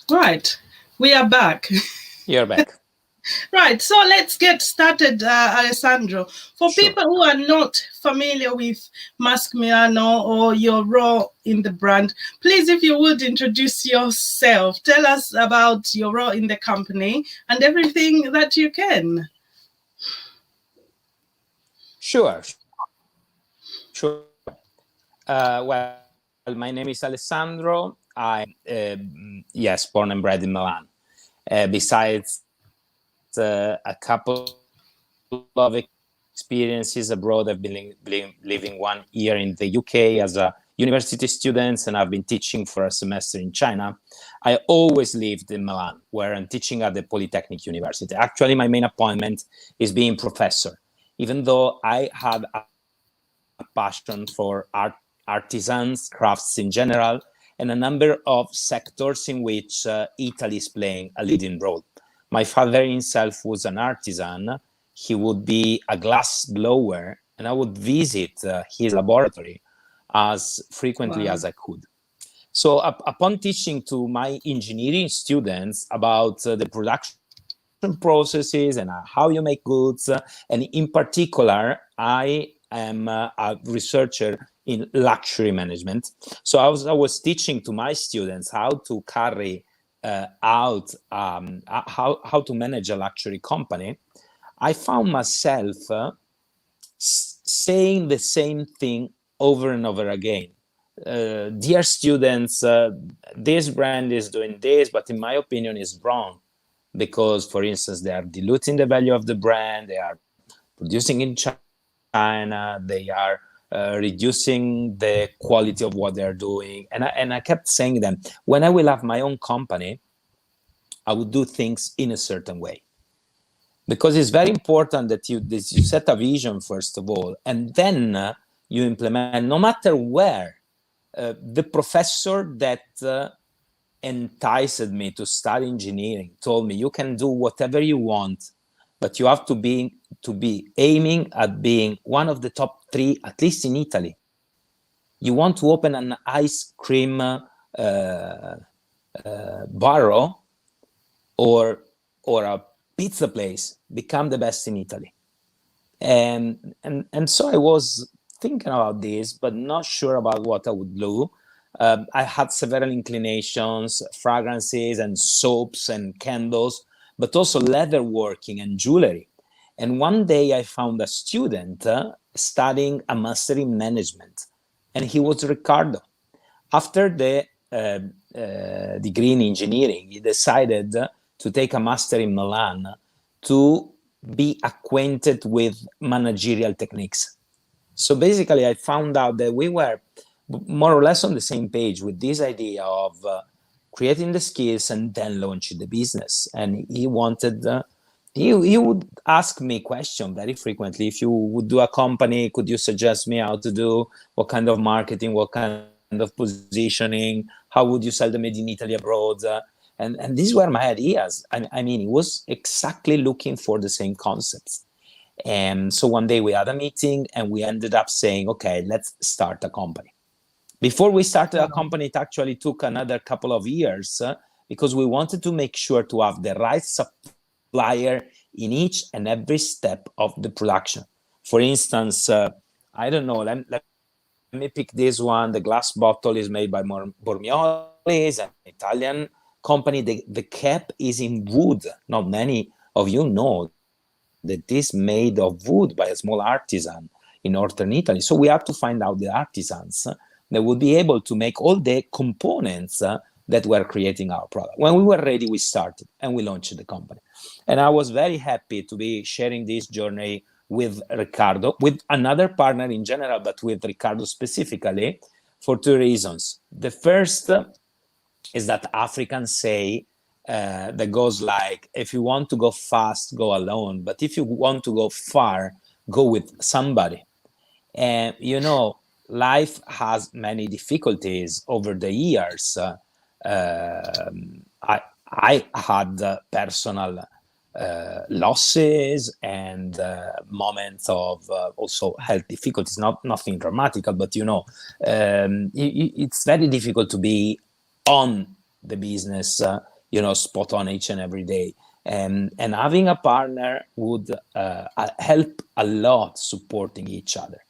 Right, we are back. You're back. Right, so let's get started, Alessandro. For Sure. people who are not familiar with Masque Milano or your role in the brand, please, if you would introduce yourself, tell us about your role in the company and everything that you can. Sure. Well, my name is Alessandro. Yes, born and bred in Milan. Besides a couple of experiences abroad, I've been living 1 year in the UK as a university student, and I've been teaching for a semester in China. I always lived in Milan, where I'm teaching at the Polytechnic University. Actually, my main appointment is being professor, even though I had a passion for artisans, crafts in general, and a number of sectors in which Italy is playing a leading role. My father himself was an artisan. He would be a glass blower, and I would visit his laboratory as frequently Wow. as I could. So upon teaching to my engineering students about the production processes and how you make goods, and in particular, I am a researcher in luxury management. So I was teaching to my students how to carry out how to manage a luxury company. I found myself saying the same thing over and over again. Dear students, this brand is doing this, but in my opinion, is wrong because, for instance, they are diluting the value of the brand, they are producing in China, they are reducing the quality of what they're doing. And I kept saying them, when I will have my own company, I would do things in a certain way. Because it's very important that you set a vision, first of all, and then you implement, no matter where. The professor that enticed me to study engineering told me, you can do whatever you want, but you have to be aiming at being one of the top 3, at least in Italy. You want to open an ice cream barrow or a pizza place, become the best in Italy. And so I was thinking about this, but not sure about what I would do. I had several inclinations, fragrances and soaps and candles, but also leatherworking and jewelry. And one day I found a student studying a master in management, and he was Riccardo. After the degree in engineering, he decided to take a master in Milan to be acquainted with managerial techniques. So basically, I found out that we were more or less on the same page with this idea of creating the skills and then launching the business. And he wanted, he would ask me questions very frequently. If you would do a company, could you suggest me how to do, what kind of marketing, what kind of positioning, how would you sell the made in Italy abroad? And these were my ideas. I mean, it was exactly looking for the same concepts. And so one day we had a meeting and we ended up saying, okay, let's start a company. Before we started a company, it actually took another couple of years because we wanted to make sure to have the right supplier in each and every step of the production. For instance, I don't know, let me pick this one. The glass bottle is made by Bormioli, is an Italian company. The cap is in wood. Not many of you know that this made of wood by a small artisan in northern Italy. So we had to find out the artisans that would be able to make all the components that were creating our product. When we were ready, we started and we launched the company. And I was very happy to be sharing this journey with Riccardo, with another partner in general, but with Riccardo specifically, for 2 reasons. The first is that Africans say that goes like, if you want to go fast, go alone. But if you want to go far, go with somebody. And, you know, life has many difficulties over the years. I had personal losses and moments of also health difficulties, nothing dramatical, but you know, it's very difficult to be on the business spot on each and every day. And having a partner would help a lot supporting each other.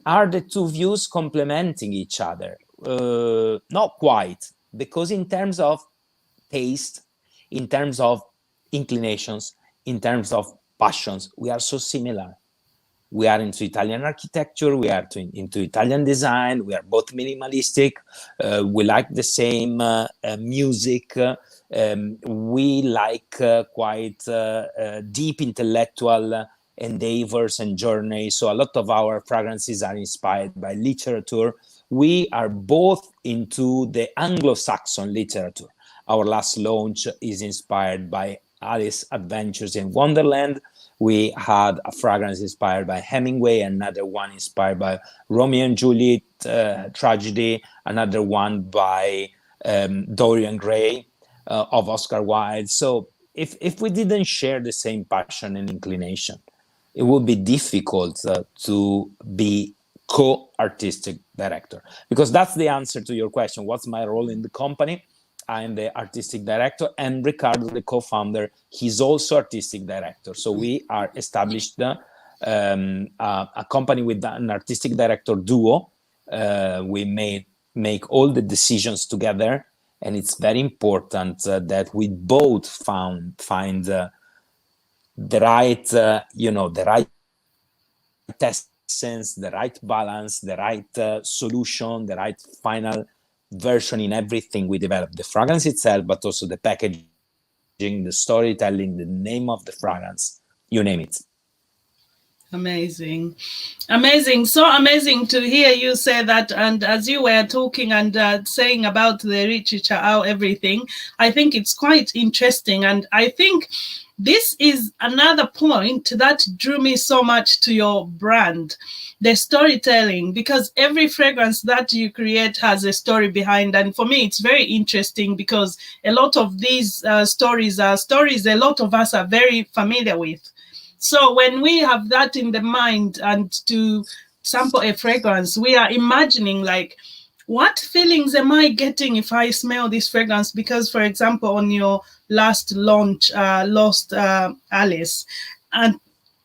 Are the two views complementing each other? Not quite, because in terms of taste, in terms of inclinations, in terms of passions, we are so similar. We are into Italian architecture, we are into Italian design, we are both minimalistic, we like the same music, we like quite deep intellectual endeavors and journeys. So a lot of our fragrances are inspired by literature. We are both into the Anglo-Saxon literature. Our last launch is inspired by Alice's Adventures in Wonderland. We had a fragrance inspired by Hemingway, another one inspired by Romeo and Juliet tragedy, another one by Dorian Gray of Oscar Wilde. So if we didn't share the same passion and inclination, it would be difficult to be co-artistic director, because that's the answer to your question. What's my role in the company? I'm the artistic director, and Ricardo, the co-founder, he's also artistic director. So we are established a company with an artistic director duo. We make all the decisions together, and it's very important that we both find the right, the right essence, the right balance, the right solution, the right final version in everything we develop. The fragrance itself, but also the packaging, the storytelling, the name of the fragrance, you name it. Amazing. So amazing to hear you say that. And as you were talking and saying about the literature, how everything, I think it's quite interesting. And I think this is another point that drew me so much to your brand, the storytelling, because every fragrance that you create has a story behind. And for me, it's very interesting because a lot of these stories are stories a lot of us are very familiar with. So when we have that in the mind and to sample a fragrance, we are imagining like, what feelings am I getting if I smell this fragrance? Because, for example, on your last launch, Lost Alice, and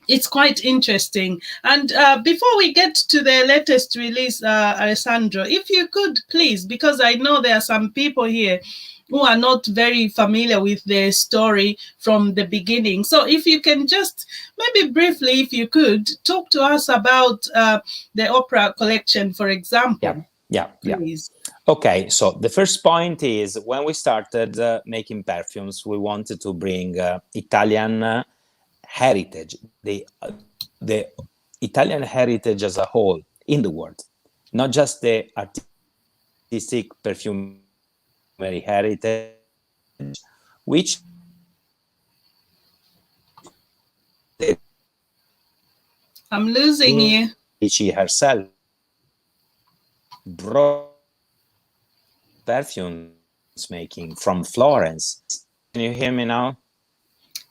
it's quite interesting. And before we get to the latest release, Alessandro, if you could please, because I know there are some people here who are not very familiar with the story from the beginning. So if you can just maybe briefly, if you could, talk to us about the opera collection, for example. Yeah. Please. Okay, so the first point is when we started making perfumes, we wanted to bring Italian heritage, the Italian heritage as a whole in the world, not just the artistic perfumery heritage, which I'm losing you. She herself brought perfumes making from Florence. Can you hear me now?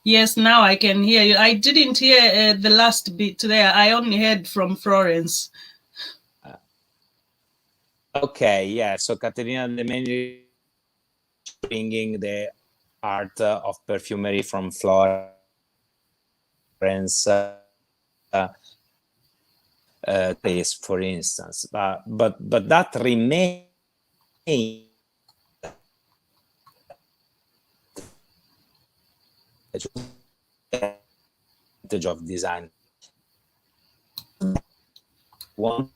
Yes, now I can hear you. I didn't hear the last bit there. I only heard from Florence. Okay, yeah. So Caterina De Meni bringing the art of perfumery from Florence, for instance, but that remains of design. One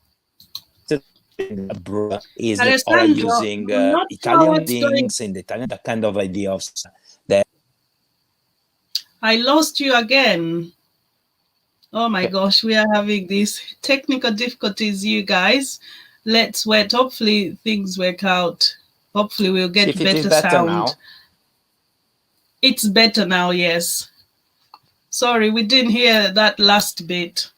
is using Italian things in the Italian, that kind of idea of that. I lost you again. Oh my gosh, we are having these technical difficulties, you guys. Let's wait. Hopefully things work out. Hopefully we'll get better sound. Now. It's better now, yes. Sorry, we didn't hear that last bit.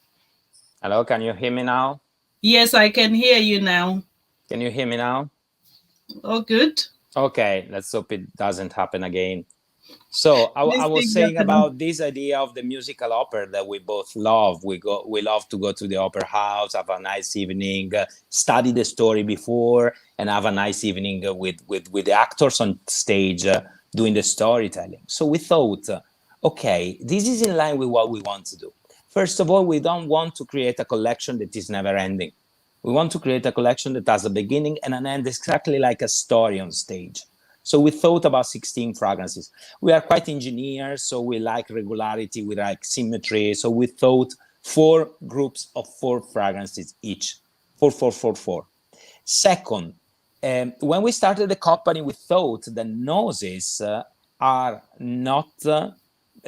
Hello, can you hear me now? Yes, I can hear you now. Can you hear me now? Oh, good. Okay, let's hope it doesn't happen again. So I was saying about this idea of the musical opera that we both love. We love to go to the opera house, have a nice evening, study the story before, and have a nice evening with the actors on stage doing the storytelling. So we thought, okay, this is in line with what we want to do. First of all, we don't want to create a collection that is never ending. We want to create a collection that has a beginning and an end, exactly like a story on stage. So we thought about 16 fragrances. We are quite engineers, so we like regularity, we like symmetry. So we thought 4 groups of 4 fragrances each, 4, 4, 4, 4. Second, when we started the company, we thought that noses are not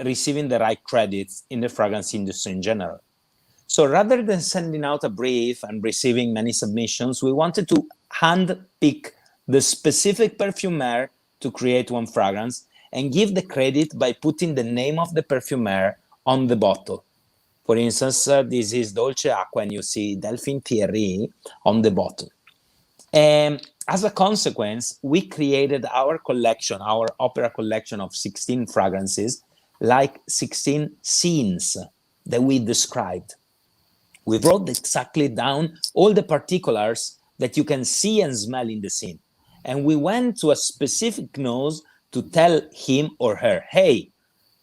receiving the right credits in the fragrance industry in general. So rather than sending out a brief and receiving many submissions, we wanted to hand-pick the specific perfumer to create one fragrance and give the credit by putting the name of the perfumer on the bottle. For instance, this is Dolce Acqua, and you see Delphine Thierry on the bottle. And as a consequence, we created our collection, our opera collection of 16 fragrances, like 16 scenes that we described. We wrote exactly down all the particulars that you can see and smell in the scene. And we went to a specific nose to tell him or her, hey,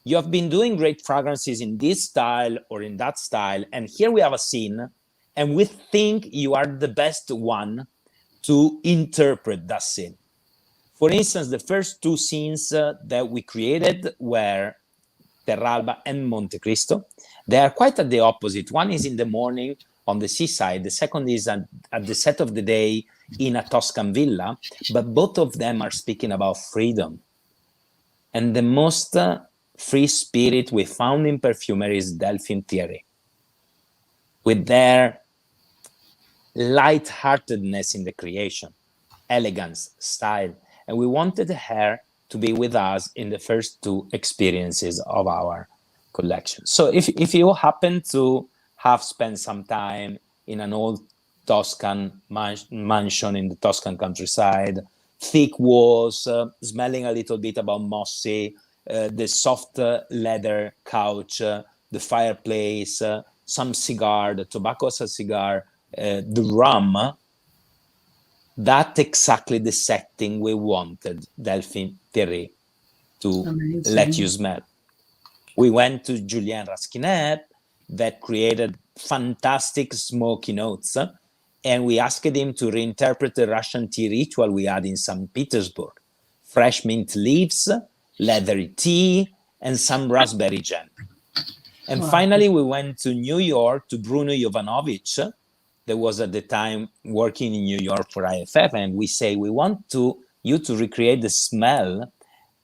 you have been doing great fragrances in this style or in that style, and here we have a scene, and we think you are the best one to interpret that scene. For instance, the first 2 scenes that we created were Terralba and Monte Cristo. They are quite at the opposite. One is in the morning on the seaside. The second is at the set of the day in a Tuscan villa. But both of them are speaking about freedom. And the most free spirit we found in perfumery is Delphine Thierry, with their light-heartedness in the creation, elegance, style. And we wanted her to be with us in the first 2 experiences of our collection. So if you happen to have spent some time in an old Tuscan mansion in the Tuscan countryside, thick walls, smelling a little bit about mossy, the soft leather couch, the fireplace, some cigar, the tobacco as a cigar, the rum, that's exactly the setting we wanted Delphine Thierry to let you smell. We went to Julien Rasquinet that created fantastic smoky notes, and we asked him to reinterpret the Russian tea ritual we had in St. Petersburg. Fresh mint leaves, leathery tea, and some raspberry jam. And finally, we went to New York to Bruno Jovanovic, that was at the time working in New York for IFF, and we say, we want you to recreate the smell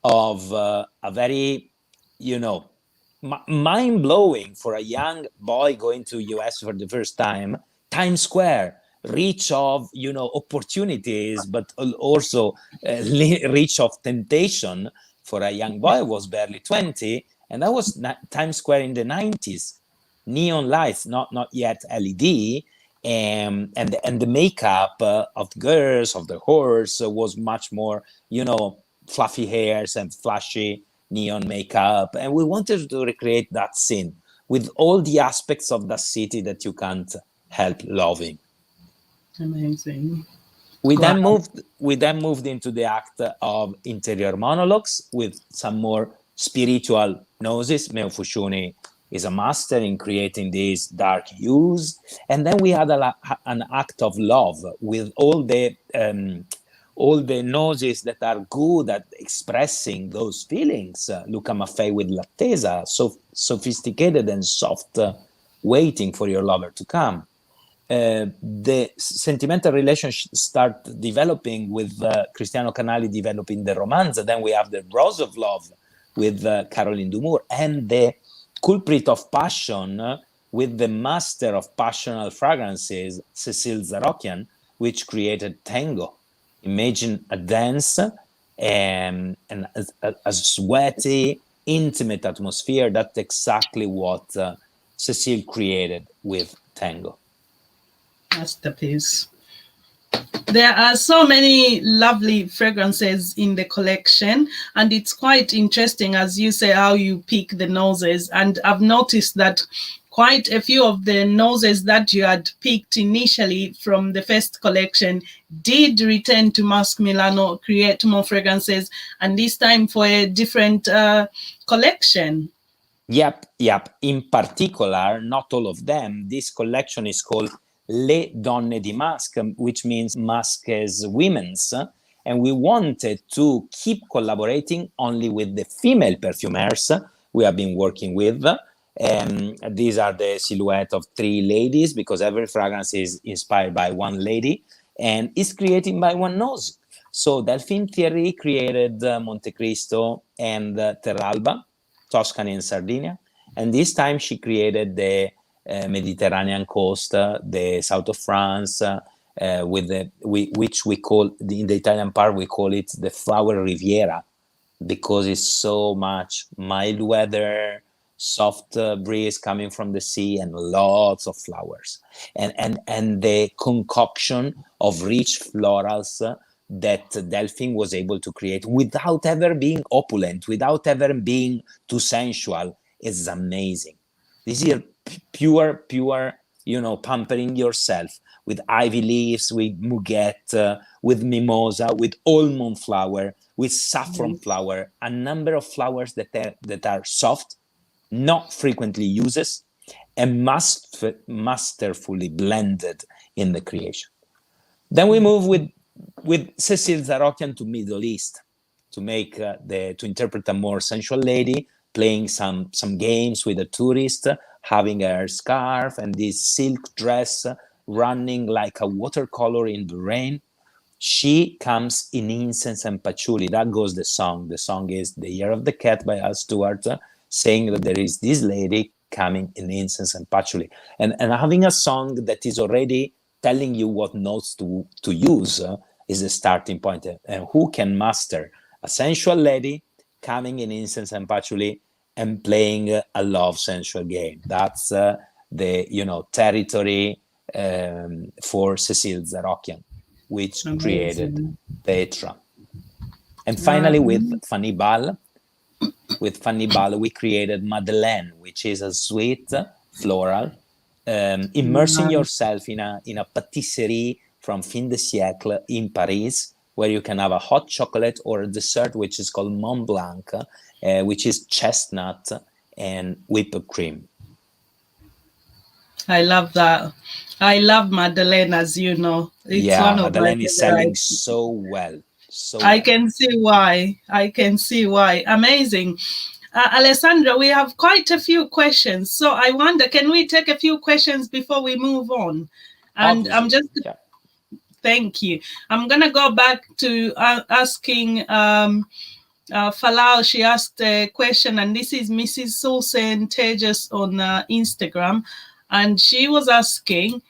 of a very, mind-blowing for a young boy going to US for the first time, Times Square, rich of, opportunities, but also rich of temptation for a young boy who was barely 20, and that was Times Square in the 90s. Neon lights, not yet LED, and the makeup of the girls, of the horse, was much more, fluffy hairs and flashy neon makeup. And we wanted to recreate that scene with all the aspects of the city that you can't help loving. Amazing. We then moved into the act of interior monologues with some more spiritual noses. Meo Fushuni is a master in creating these dark hues. And then we had an act of love with all the noses that are good at expressing those feelings. Luca Maffei with L'attesa, so sophisticated and soft, waiting for your lover to come. The sentimental relationship start developing with Cristiano Canali developing the Romanza. Then we have the Rose of Love with Caroline Dumour, and the culprit of passion with the master of passional fragrances, Cécile Zarokian, which created Tango. Imagine a dance and a sweaty, intimate atmosphere. That's exactly what Cécile created with Tango. Masterpiece. There are so many lovely fragrances in the collection, and it's quite interesting, as you say, how you pick the noses. And I've noticed that quite a few of the noses that you had picked initially from the first collection did return to Masque Milano, create more fragrances, and this time for a different collection. Yep. In particular, not all of them. This collection is called Le Donne di Masque, which means Masque's women's. And we wanted to keep collaborating only with the female perfumers we have been working with. These are the silhouette of 3 ladies, because every fragrance is inspired by one lady and is created by one nose. So Delphine Thierry created Monte Cristo and Terralba, Tuscany and Sardinia. And this time she created the Mediterranean coast, the south of France, which we call, in the Italian part, we call it the Flower Riviera, because it's so much mild weather, soft breeze coming from the sea, and lots of flowers. And the concoction of rich florals that Delphine was able to create without ever being opulent, without ever being too sensual, is amazing. This is pure, pampering yourself with ivy leaves, with muguet, with mimosa, with almond flower, with saffron flower, a number of flowers that are soft, not frequently used, and masterfully blended in the creation. Then we move with Cécile Zarokian to Middle East to make to interpret a more sensual lady, playing some games with a tourist, having her scarf and this silk dress running like a watercolor in the rain. She comes in incense and patchouli. That goes the song. The song is The Year of the Cat by Al Stewart, saying that there is this lady coming in incense and patchouli. And having a song that is already telling you what notes to use is the starting point. And who can master a sensual lady coming in incense and patchouli and playing a love sensual game? That's the territory for Cécile Zarokian, which created Petra. And finally, with Fanny Ball, we created Madeleine, which is a sweet floral, immersing yourself in a patisserie from fin de siècle in Paris, where you can have a hot chocolate or a dessert which is called Mont Blanc, which is chestnut and whipped cream. I love that. I love Madeleine, as you know. It's one of Madeleine is selling so well. I can see why. Amazing. Alessandra, we have quite a few questions. So I wonder, can we take a few questions before we move on? And obviously, thank you. I'm going to go back to asking Falal. She asked a question, and this is Mrs. Sulsen Tejas on Instagram. And she was asking,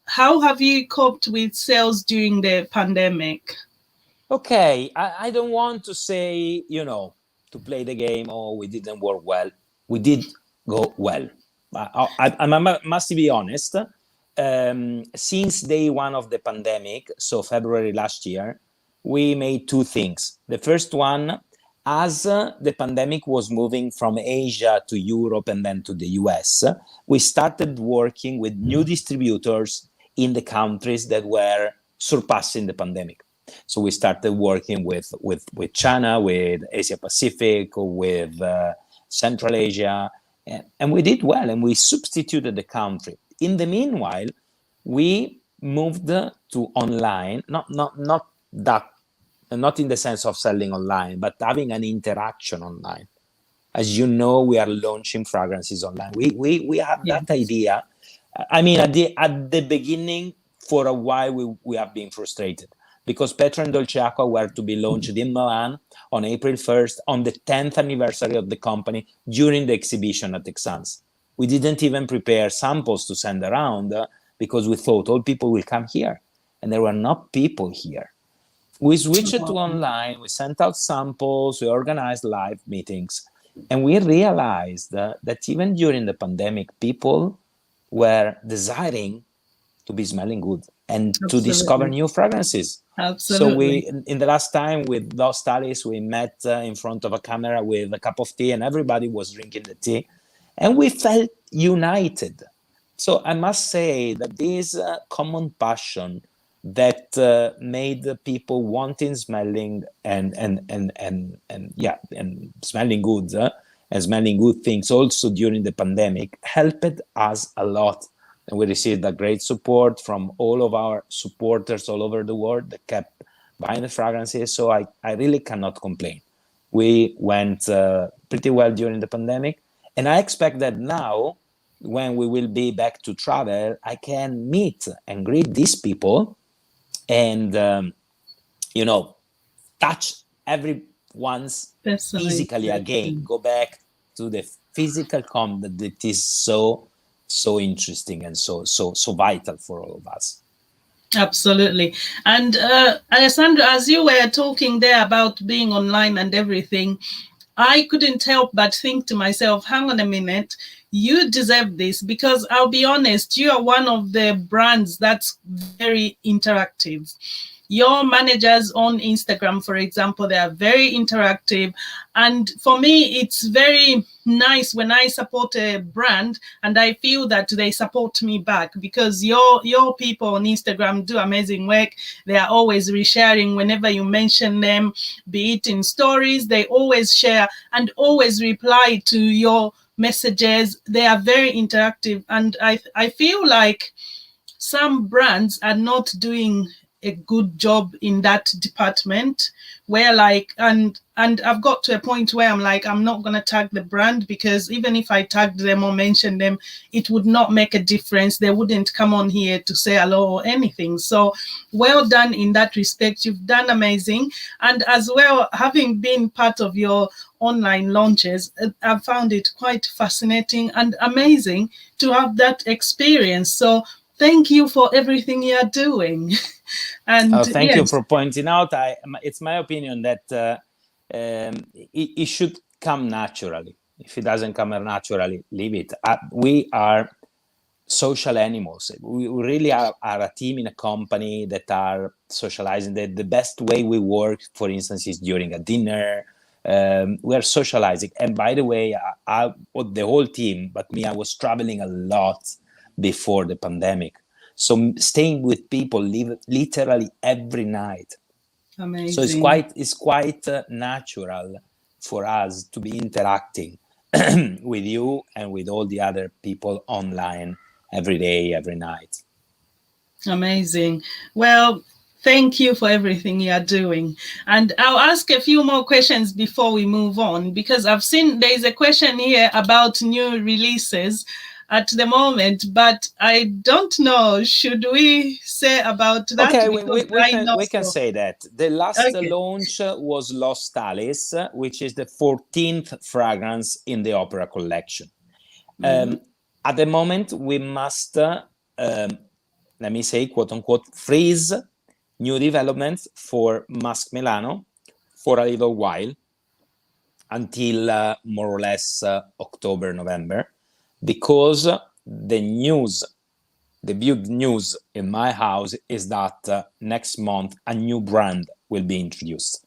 how have you coped with sales during the pandemic? Okay, I don't want to say, to play the game, we didn't work well. We did go well. I must be honest. Since day one of the pandemic, so February last year, we made 2 things. The first one, as the pandemic was moving from Asia to Europe and then to the US, we started working with new distributors in the countries that were surpassing the pandemic. So we started working with China, with Asia Pacific, with Central Asia, and we did well, and we substituted the country. In the meanwhile, we moved to online, not in the sense of selling online, but having an interaction online. As you know, we are launching fragrances online. We have that idea. I mean, at the beginning, for a while, we have been frustrated, because Petra and Dolce Acqua were to be launched in Milan on April 1st, on the 10th anniversary of the company, during the exhibition at Texans. We didn't even prepare samples to send around because we thought all people will come here, and there were not people here. We switched to online, we sent out samples, we organized live meetings, and we realized that even during the pandemic, people were desiring to be smelling good and to discover new fragrances. Absolutely. So in the last time with Lost Alice, we met in front of a camera with a cup of tea, and everybody was drinking the tea. And we felt united. So I must say that this common passion that made the people wanting smelling and smelling goods and smelling good things also during the pandemic helped us a lot. And we received a great support from all of our supporters all over the world that kept buying the fragrances. So I really cannot complain. We went pretty well during the pandemic. And I expect that now, when we will be back to travel, I can meet and greet these people and, touch everyone's physically again, go back to the physical contact that is so interesting and so vital for all of us. Absolutely. And Alessandro, as you were talking there about being online and everything, I couldn't help but think to myself, hang on a minute, you deserve this, because I'll be honest, you are one of the brands that's very interactive. Your managers on Instagram, for example, they are very interactive. And for me, it's very nice when I support a brand and I feel that they support me back, because your people on Instagram do amazing work. They are always resharing whenever you mention them, be it in stories, they always share and always reply to your messages. They are very interactive. And I feel like some brands are not doing a good job in that department, where like, and I've got to a point where I'm like, I'm not going to tag the brand, because even if I tagged them or mentioned them, it would not make a difference. They wouldn't come on here to say hello or anything. So well done in that respect. You've done amazing. And as well, having been part of your online launches, I found it quite fascinating and amazing to have that experience. So thank you for everything you are doing. And thank you for pointing out. It's my opinion that it should come naturally. If it doesn't come naturally, leave it. We are social animals. We really are a team in a company that are socializing. The best way we work, for instance, is during a dinner. We are socializing. And by the way, the whole team, but me, I was traveling a lot before the pandemic. So staying with people literally every night. Amazing. So it's quite natural for us to be interacting with you and with all the other people online every day, every night. Amazing. Well, thank you for everything you are doing. And I'll ask a few more questions before we move on, because I've seen there's a question here about new releases at the moment, but I don't know, should we say about that? Okay, we can say that. The last launch was Lost Alice, which is the 14th fragrance in the Opera collection. At the moment, we must, let me say, quote unquote, freeze new developments for Masque Milano for a little while, until more or less October, November, because the big news in my house is that next month a new brand will be introduced.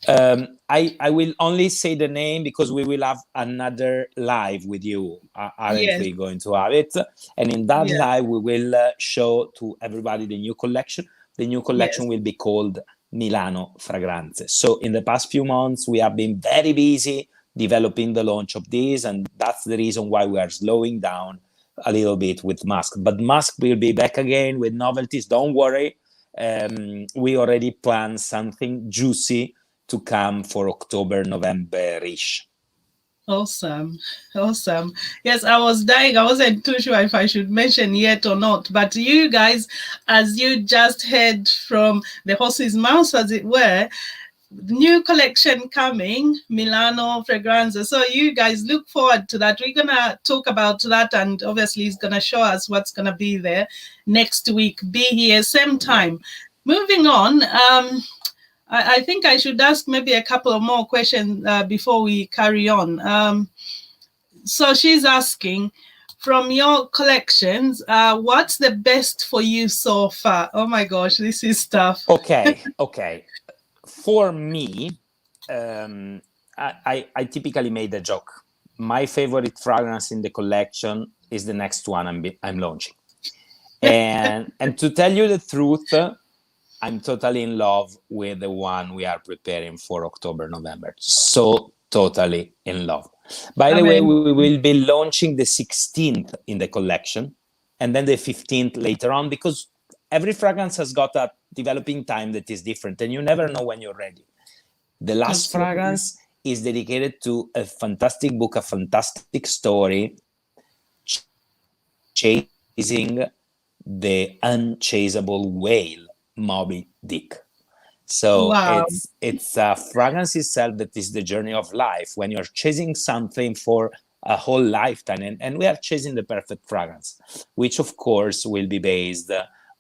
I will only say the name because we will have another live with you. Aren't we going to have it? And in that live, we will show to everybody the new collection. The new collection will be called Milano Fragranze. So in the past few months, we have been very busy developing the launch of this, and that's the reason why we are slowing down a little bit with Masque. But Masque will be back again with novelties. Don't worry. We already planned something juicy to come for October, November-ish. Awesome. Yes, I was dying. I wasn't too sure if I should mention yet or not. But you guys, as you just heard from the horse's mouth, as it were, new collection coming, Milano Fragranze. So you guys look forward to that. We're gonna talk about that, and obviously he's gonna show us what's gonna be there next week. Be here same time. Moving on, I think I should ask maybe a couple of more questions before we carry on. So she's asking, from your collections, what's the best for you so far? Oh my gosh, this is tough. Okay. For me, I typically made a joke my favorite fragrance in the collection is the next one I'm launching. And to tell you the truth, I'm totally in love with the one we are preparing for October, November. So totally in love. By the way, we will be launching the 16th in the collection and then the 15th later on, because every fragrance has got a developing time that is different and you never know when you're ready. The last fragrance is dedicated to a fantastic book, a fantastic story, chasing the unchaseable whale, Moby Dick. So it's a fragrance itself that is the journey of life when you're chasing something for a whole lifetime. And we are chasing the perfect fragrance, which of course will be based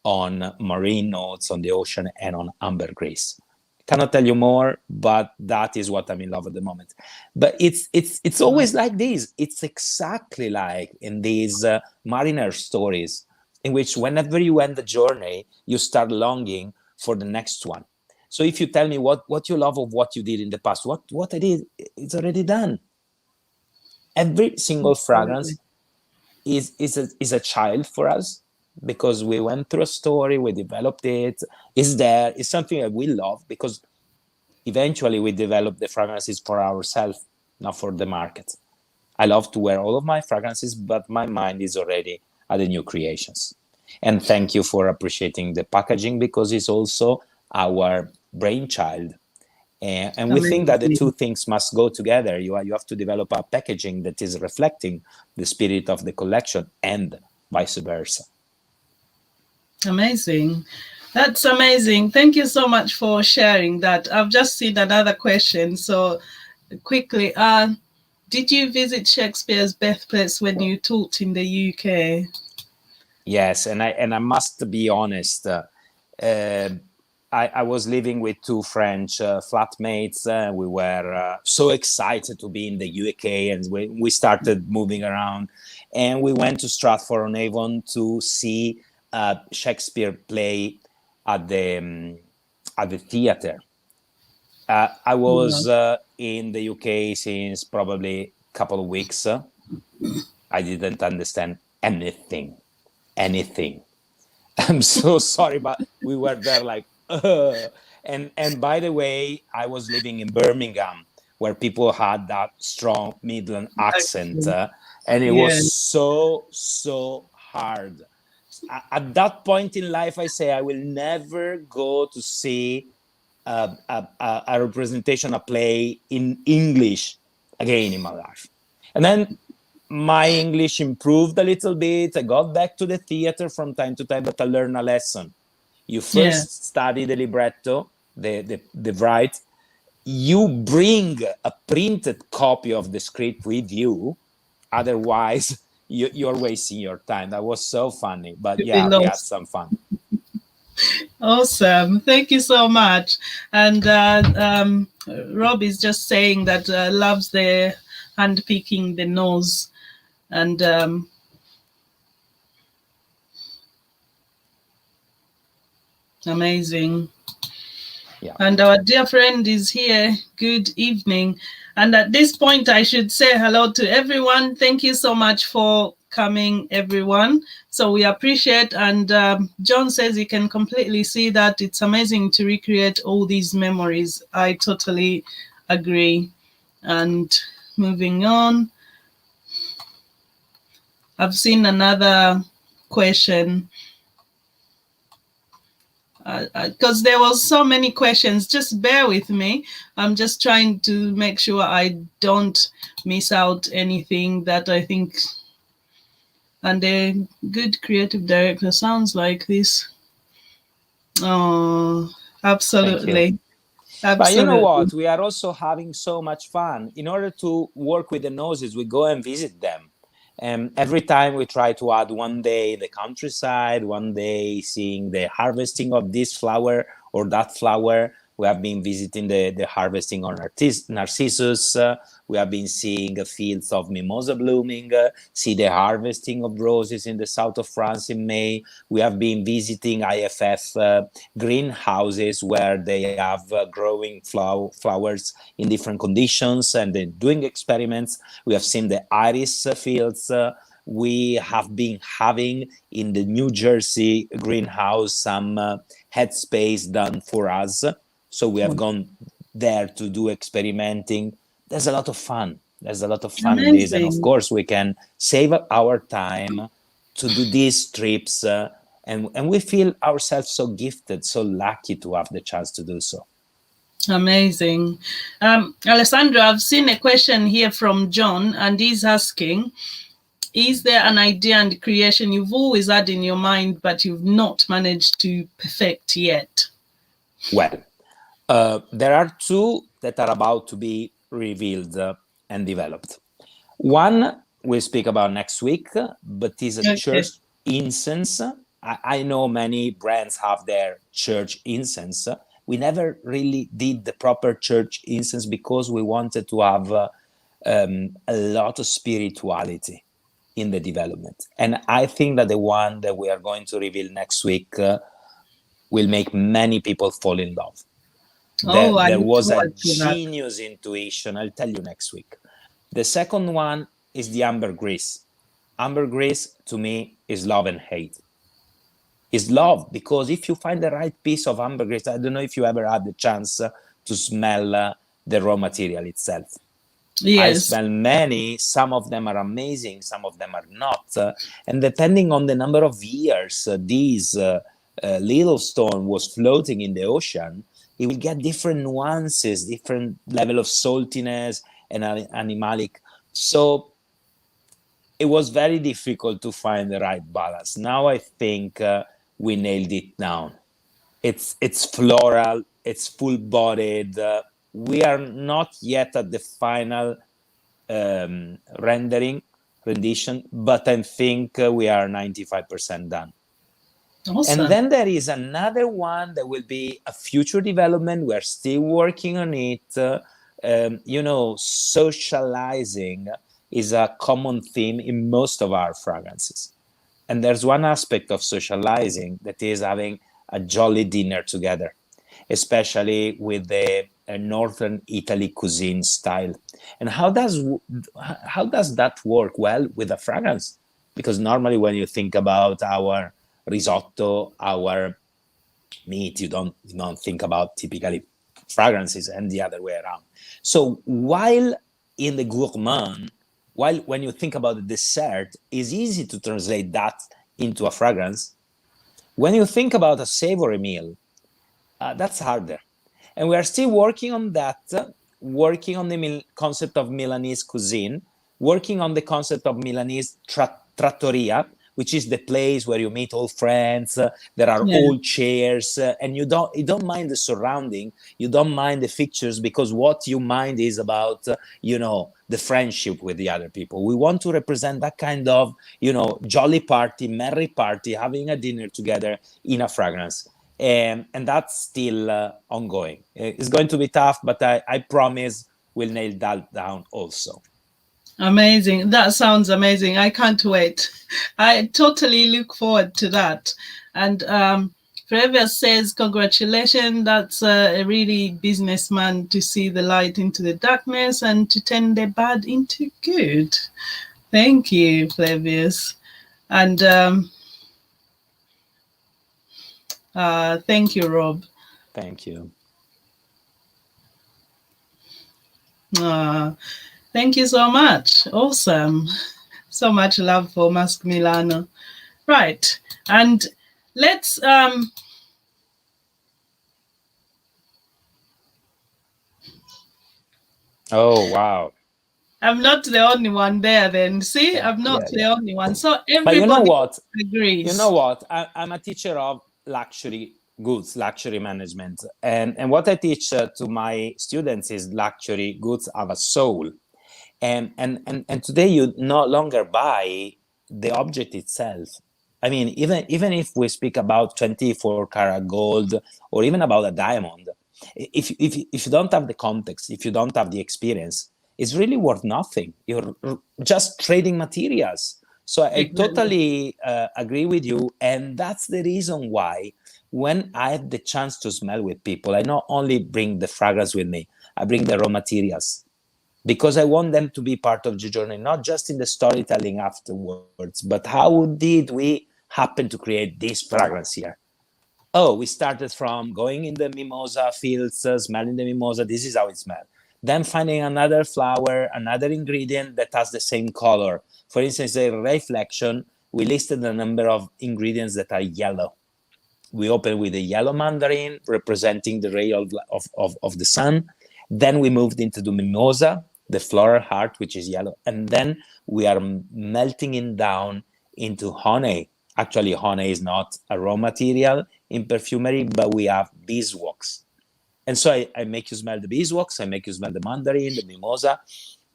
on marine notes, on the ocean, and on ambergris. Cannot tell you more, but that is what I'm in love at the moment. But it's always like this. It's exactly like in these mariner stories, in which whenever you end the journey, you start longing for the next one. So if you tell me what you love of what you did in the past, what I did, it's already done. Every single fragrance is a child for us, because we went through a story, we developed it, it's something that we love, because eventually we develop the fragrances for ourselves, not for the market. I love to wear all of my fragrances, but my mind is already at the new creations. And thank you for appreciating the packaging, because it's also our brainchild. And we think that the two things must go together. You have to develop a packaging that is reflecting the spirit of the collection and vice versa. Amazing. That's amazing. Thank you so much for sharing that. I've just seen another question. So quickly, did you visit Shakespeare's birthplace when you taught in the UK? Yes, and I must be honest. I was living with two French flatmates. We were so excited to be in the UK, and we started moving around. And we went to Stratford-on-Avon to see Shakespeare play at the theater. I was in the UK since probably a couple of weeks. I didn't understand anything. I'm so sorry, but we were there like, and by the way, I was living in Birmingham, where people had that strong Midland accent, and it was so hard. At that point in life, I say I will never go to see a representation, a play in English again in my life. And then my English improved a little bit. I got back to the theater from time to time, but I learned a lesson. You first study the libretto, the write. You bring a printed copy of the script with you. Otherwise, you're wasting your time. That was so funny. But yeah, we had some fun. Awesome. Thank you so much. And Rob is just saying that loves the hand picking the nose. And amazing. Yeah. And our dear friend is here. Good evening. And at this point, I should say hello to everyone. Thank you so much for coming, everyone. So we appreciate. And John says he can completely see that. It's amazing to recreate all these memories. I totally agree. And moving on. I've seen another question. Because there was so many questions. Just bear with me. I'm just trying to make sure I don't miss out anything that I think. And a good creative director sounds like this. Oh, absolutely. But you know what? We are also having so much fun. In order to work with the noses, we go and visit them. And every time we try to add one day the countryside, one day seeing the harvesting of this flower or that flower. We have been visiting the harvesting on narcissus. We have been seeing fields of mimosa blooming, see the harvesting of roses in the south of France in May. We have been visiting IFF greenhouses where they have growing flowers in different conditions and then doing experiments. We have seen the iris fields. We have been having in the New Jersey greenhouse some headspace done for us. So we have gone there to do experimenting. There's a lot of fun. There's a lot of fun in this. And of course, we can save our time to do these trips. And we feel ourselves so gifted, so lucky to have the chance to do so. Amazing. Alessandro, I've seen a question here from John, and he's asking, is there an idea and creation you've always had in your mind, but you've not managed to perfect yet? Well, there are two that are about to be revealed and developed. One we'll speak about next week, but is a church incense. I know many brands have their church incense. We never really did the proper church incense because we wanted to have a lot of spirituality in the development. And I think that the one that we are going to reveal next week will make many people fall in love. There was a genius intuition. I'll tell you next week. The second one is the ambergris. Ambergris, to me, is love and hate. Is love, because if you find the right piece of ambergris, I don't know if you ever had the chance to smell the raw material itself. Yes. I smell many. Some of them are amazing. Some of them are not. And depending on the number of years this little stone was floating in the ocean, it will get different nuances, different level of saltiness and animalic. So it was very difficult to find the right balance. Now I think we nailed it down. It's floral, it's full-bodied. We are not yet at the final rendition, but I think we are 95% done. Awesome. And then there is another one that will be a future development. We're still working on it. Socializing is a common theme in most of our fragrances. And there's one aspect of socializing that is having a jolly dinner together, especially with the Northern Italy cuisine style. And how does that work? Well, with a fragrance, because normally when you think about our risotto, our meat, you don't think about typically fragrances and the other way around. So while in the gourmand, when you think about the dessert, it's easy to translate that into a fragrance. When you think about a savory meal, that's harder. And we are still working on that, working on the concept of Milanese cuisine, working on the concept of Milanese trattoria, which is the place where you meet old friends, there are old chairs, and you don't mind the surrounding, you don't mind the fixtures, because what you mind is about, the friendship with the other people. We want to represent that kind of, jolly party, merry party, having a dinner together in a fragrance. And that's still ongoing. It's going to be tough, but I promise we'll nail that down also. Amazing. That sounds amazing. I can't wait. I totally look forward to that. And Forever says, congratulations. That's a really businessman to see the light into the darkness and to turn the bad into good. Thank you, Flavius. And thank you, Rob. Thank you. Thank you so much. Awesome. So much love for Masque Milano. Right. And let's oh, wow. I'm not the only one there then. See, I'm not the only one. So everybody but you know what? agrees. You know what? I'm a teacher of luxury goods, luxury management. And what I teach to my students is luxury goods have a soul. And today you no longer buy the object itself. I mean, even if we speak about 24 karat gold or even about a diamond, If you don't have the context, if you don't have the experience, it's really worth nothing. You're just trading materials. So I totally agree with you. And that's the reason why when I have the chance to smell with people, I not only bring the fragrance with me, I bring the raw materials, because I want them to be part of the journey, not just in the storytelling afterwards, but how did we happen to create this fragrance here? Oh, we started from going in the mimosa fields, smelling the mimosa. This is how it smells. Then finding another flower, another ingredient that has the same color. For instance, a reflection, we listed a number of ingredients that are yellow. We opened with a yellow mandarin representing the ray of the sun. Then we moved into the mimosa, the floral heart, which is yellow. And then we are melting it down into honey. Actually, honey is not a raw material in perfumery, but we have beeswax. And so I make you smell the beeswax, I make you smell the mandarin, the mimosa.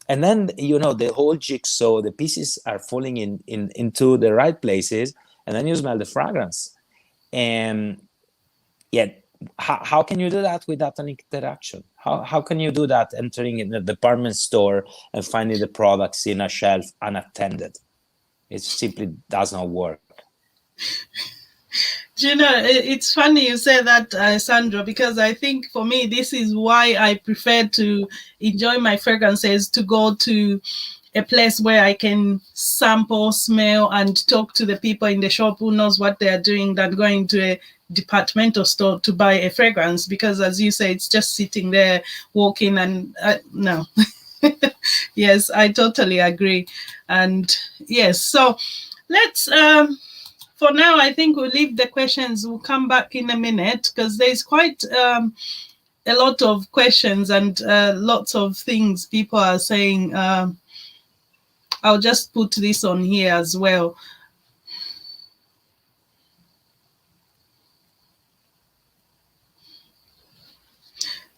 And then, you know, the whole jigsaw, the pieces are falling into the right places. And then you smell the fragrance. And yet, how can you do that without an interaction? How can you do that entering in a department store and finding the products in a shelf unattended? It simply does not work. You know, it's funny you say that, Sandro, because I think for me, this is why I prefer to enjoy my fragrances, to go to a place where I can sample, smell, and talk to the people in the shop who knows what they are doing, than going to a departmental store to buy a fragrance. Because as you say, it's just sitting there, walking, and no. Yes, I totally agree. And yes, so let's... for now, I think we'll leave the questions. We'll come back in a minute, because there's quite a lot of questions and lots of things people are saying. I'll just put this on here as well.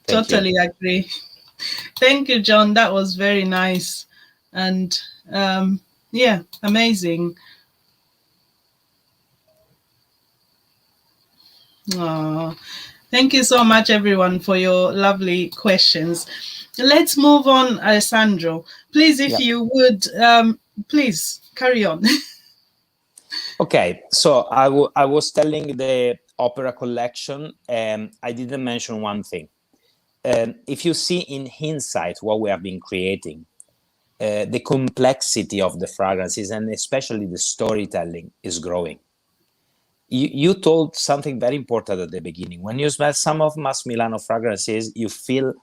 Totally agree. Thank you, John. That was very nice. And yeah, amazing. Oh, thank you so much, everyone, for your lovely questions. Let's move on, Alessandro. Please, if you would, please carry on. Okay, so I was telling the opera collection, and I didn't mention one thing. If you see in hindsight what we have been creating, the complexity of the fragrances and especially the storytelling is growing. You told something very important at the beginning. When you smell some of Masque Milano fragrances, you feel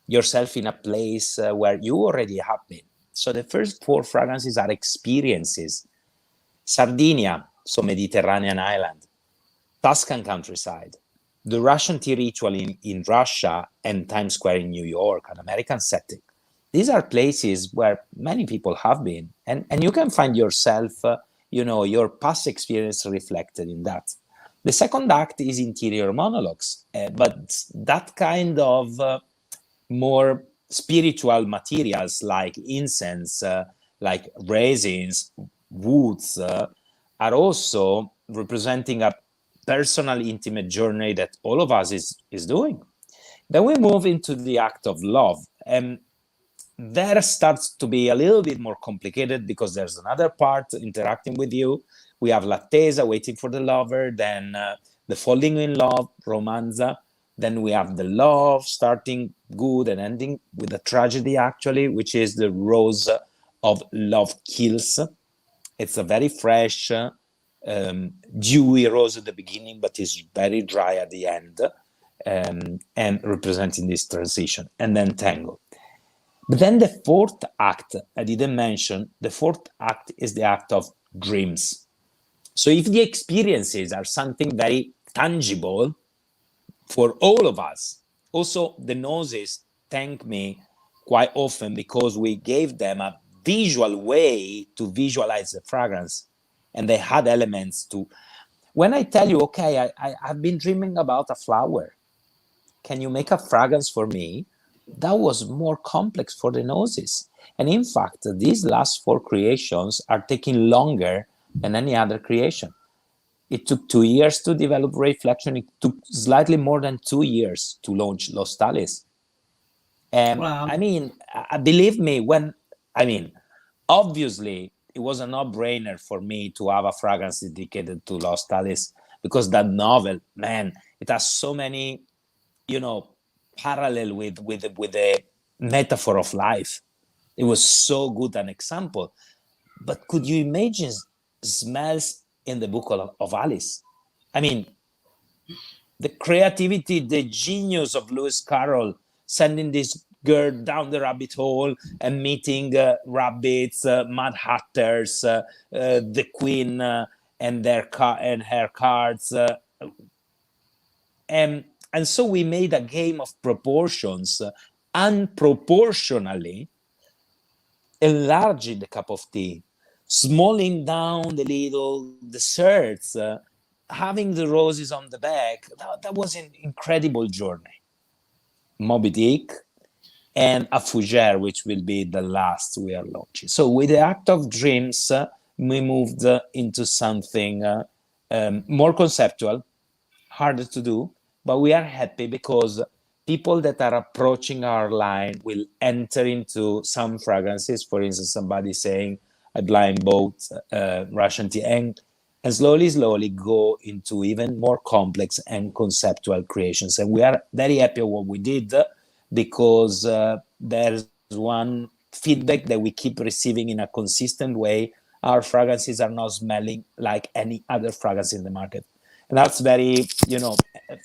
yourself in a place where you already have been. So the first 4 fragrances are experiences. Sardinia, so Mediterranean island, Tuscan countryside, the Russian tea ritual in Russia, and Times Square in New York, an American setting. These are places where many people have been, and you can find yourself, you know, your past experience reflected in that. The second act is interior monologues, but that kind of more spiritual materials like incense, like resins, woods, are also representing a personal, intimate journey that all of us is doing. Then we move into the act of love, and there starts to be a little bit more complicated because there's another part interacting with you. We have l'attesa, waiting for the lover, then the falling in love, romanza. Then we have the love, starting good and ending with a tragedy, actually, which is the rose of love kills. It's a very fresh, dewy rose at the beginning, but is very dry at the end, and representing this transition. And then tango. But then the 4th act, I didn't mention, the 4th act is the act of dreams. So if the experiences are something very tangible for all of us, also the noses thank me quite often because we gave them a visual way to visualize the fragrance, and they had elements to... When I tell you, okay, I've been dreaming about a flower, can you make a fragrance for me? That was more complex for the noses. And in fact, these last 4 creations are taking longer than any other creation. It took 2 years to develop Reflection. It took slightly more than 2 years to launch Los Tales. Wow. I mean, believe me, obviously, it was a no-brainer for me to have a fragrance dedicated to Los Tales, because that novel, man, it has so many, parallel with the metaphor of life. It was so good an example. But could you imagine smells in the book of Alice? I mean, the creativity, the genius of Lewis Carroll, sending this girl down the rabbit hole and meeting rabbits, Mad Hatters, the Queen and her cards, and so we made a game of proportions, unproportionally enlarging the cup of tea, smalling down the little desserts, having the roses on the back. That was an incredible journey. Moby Dick and a Fougère, which will be the last we are launching. So with the Act of Dreams, we moved into something more conceptual, harder to do, but we are happy because people that are approaching our line will enter into some fragrances. For instance, somebody saying, I blind bought Russian tea, and slowly go into even more complex and conceptual creations. And we are very happy with what we did, because there's one feedback that we keep receiving in a consistent way. Our fragrances are not smelling like any other fragrance in the market. And that's very,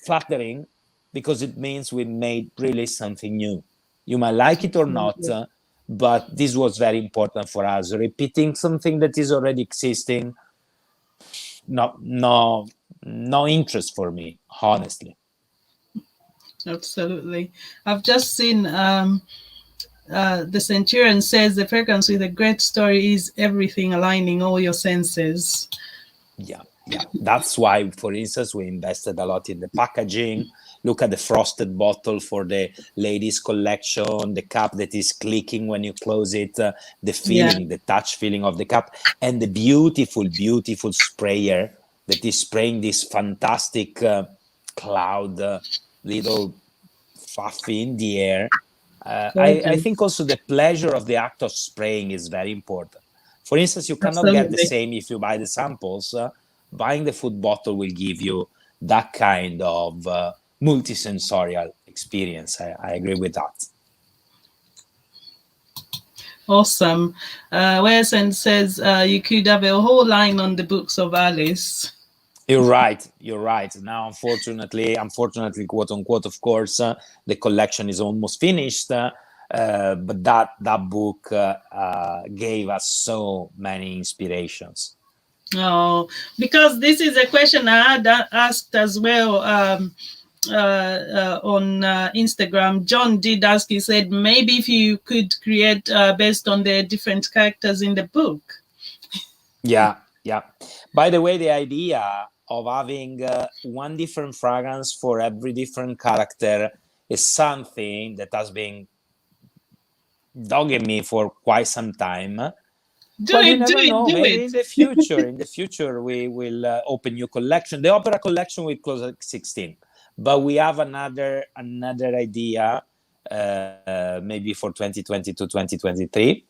flattering, because it means we made really something new. You might like it or not, but this was very important for us. Repeating something that is already existing, no interest for me, honestly. Absolutely. I've just seen the Centurion says the fragrance with a great story is everything, aligning all your senses. Yeah. That's why, for instance, we invested a lot in the packaging. Look at the frosted bottle for the ladies collection, the cup that is clicking when you close it, the feeling, the touch feeling of the cup, and the beautiful sprayer that is spraying this fantastic cloud, little fluffy in the air. I think also the pleasure of the act of spraying is very important. For instance, you cannot get the same if you buy the samples. Buying the food bottle will give you that kind of multisensorial experience. I agree with that. Awesome. Wesen says you could have a whole line on the books of Alice. You're right. Now, unfortunately, quote unquote, of course, the collection is almost finished. But that book gave us so many inspirations. Oh, because this is a question I had asked as well on Instagram. John did ask, he said, maybe if you could create based on the different characters in the book. Yeah. By the way, the idea of having one different fragrance for every different character is something that has been dogging me for quite some time. You never know. Maybe in the future, we will open new collection. The opera collection will close at 16, but we have another idea, maybe for 2020 to 2023,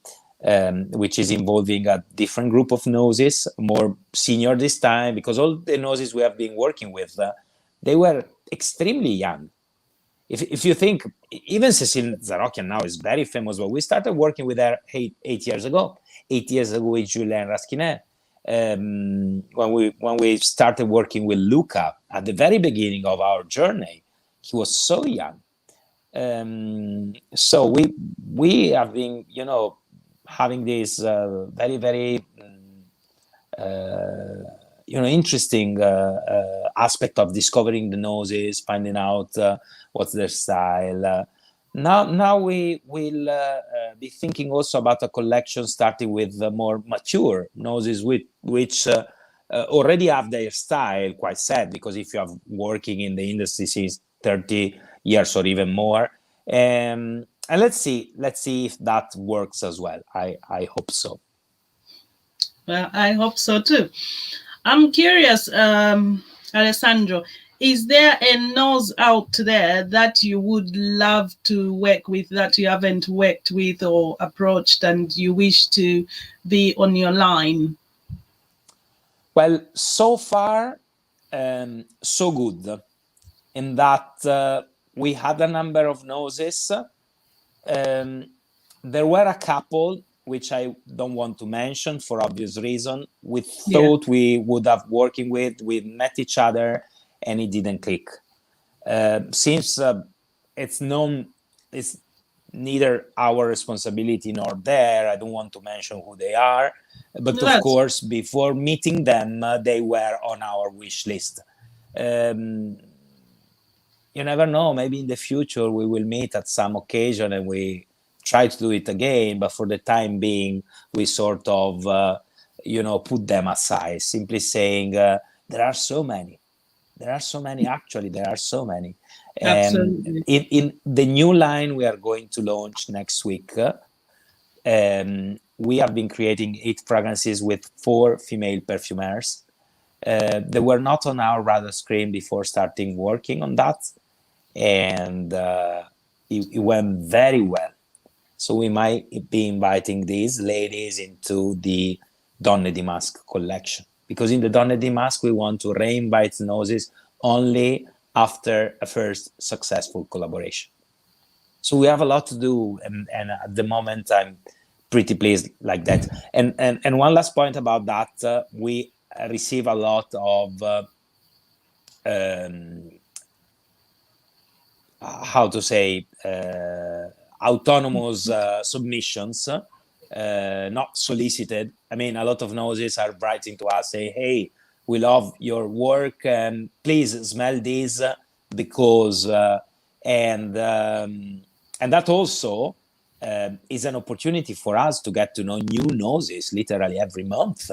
which is involving a different group of noses, more senior this time, because all the noses we have been working with, they were extremely young. If you think, even Cécile Zarokian now is very famous, but we started working with her 8 years ago. 8 years ago with Julien Rasquinet. When we started working with Luca at the very beginning of our journey, he was so young. So we have been, having this very interesting aspect of discovering the noses, finding out what's their style. Now we will be thinking also about a collection starting with more mature noses, which already have their style quite set, because if you are working in the industry since 30 years or even more, and let's see if that works as well. I hope so. Well, I hope so too. I'm curious, Alessandro, is there a nose out there that you would love to work with that you haven't worked with or approached and you wish to be on your line? Well, so far, so good, in that we had a number of noses. There were a couple which I don't want to mention for obvious reason. We thought we would have working with, we met each other, and it didn't click. Since it's neither our responsibility nor their, I don't want to mention who they are, but of course, before meeting them, they were on our wish list. You never know, maybe in the future we will meet at some occasion and we try to do it again, but for the time being, we sort of, put them aside, simply saying, there are so many. There are so many, actually, there are so many. Absolutely. In the new line we are going to launch next week, we have been creating 8 fragrances with 4 female perfumers. They were not on our radar screen before starting working on that, and it went very well. So we might be inviting these ladies into the Donne di Masque collection, because in the Donne di Masque we want to re-invite noses only after a first successful collaboration. So we have a lot to do, and at the moment I'm pretty pleased like that. And one last point about that, we receive a lot of how to say, autonomous submissions, not solicited. I mean, a lot of noses are writing to us, say, hey, we love your work, and please smell this, because and that also is an opportunity for us to get to know new noses literally every month,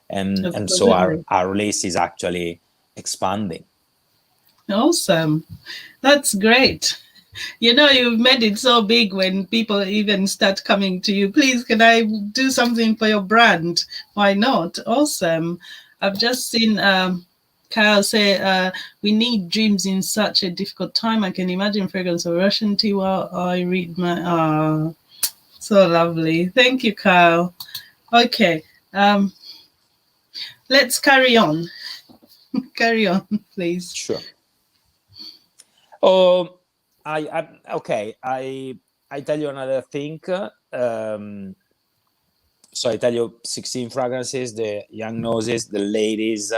and so our list is actually expanding. Awesome. That's great. You've made it so big when people even start coming to you. Please, can I do something for your brand? Why not? Awesome. I've just seen Kyle say, we need dreams in such a difficult time. I can imagine fragrance of Russian tea while I read my... so lovely. Thank you, Kyle. Okay. Let's carry on. Carry on, please. Sure. Oh, I tell you another thing. So I tell you 16 fragrances, the young noses, the ladies.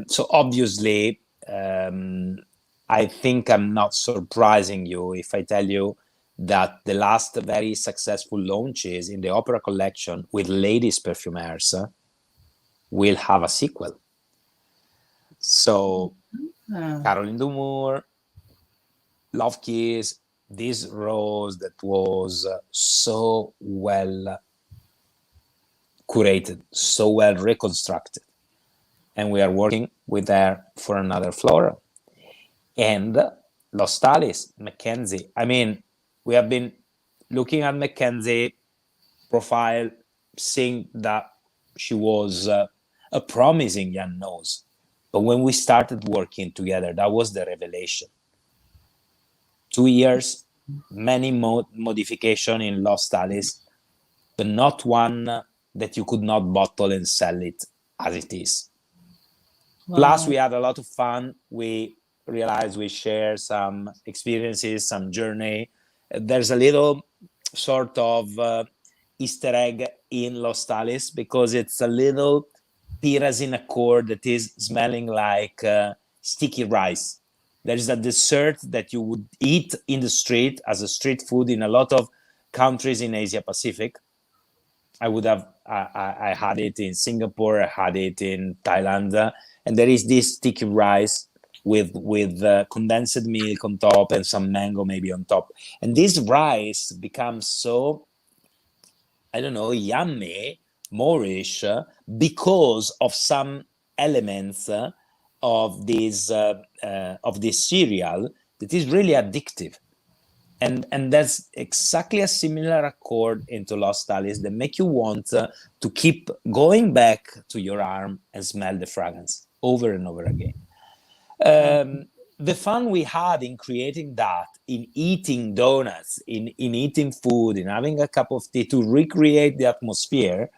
So obviously, I think I'm not surprising you if I tell you that the last very successful launches in the Opera collection with ladies perfumers will have a sequel. So Caroline Dumour, Love Kiss, this rose that was so well curated, so well reconstructed, and we are working with her for another floral. And Lost Alice, Mckenzie. I mean, we have been looking at Mckenzie profile, seeing that she was a promising young nose. But when we started working together, that was the revelation. 2 years, many modification in Lost Alice, but not one that you could not bottle and sell it as it is. Wow. Plus, we had a lot of fun. We realized we share some experiences, some journey. There's a little sort of Easter egg in Lost Alice, because it's a little pyrazine accord that is smelling like sticky rice. There is a dessert that you would eat in the street as a street food in a lot of countries in Asia Pacific. I had it in Singapore, I had it in Thailand, and there is this sticky rice with condensed milk on top and some mango maybe on top. And this rice becomes so, I don't know, yummy, Moorish, because of some elements of this cereal that is really addictive. and that's exactly a similar accord into Lost Alice that make you want to keep going back to your arm and smell the fragrance over and over again. The fun we had in creating that, in eating donuts, in eating food, in having a cup of tea to recreate the atmosphere,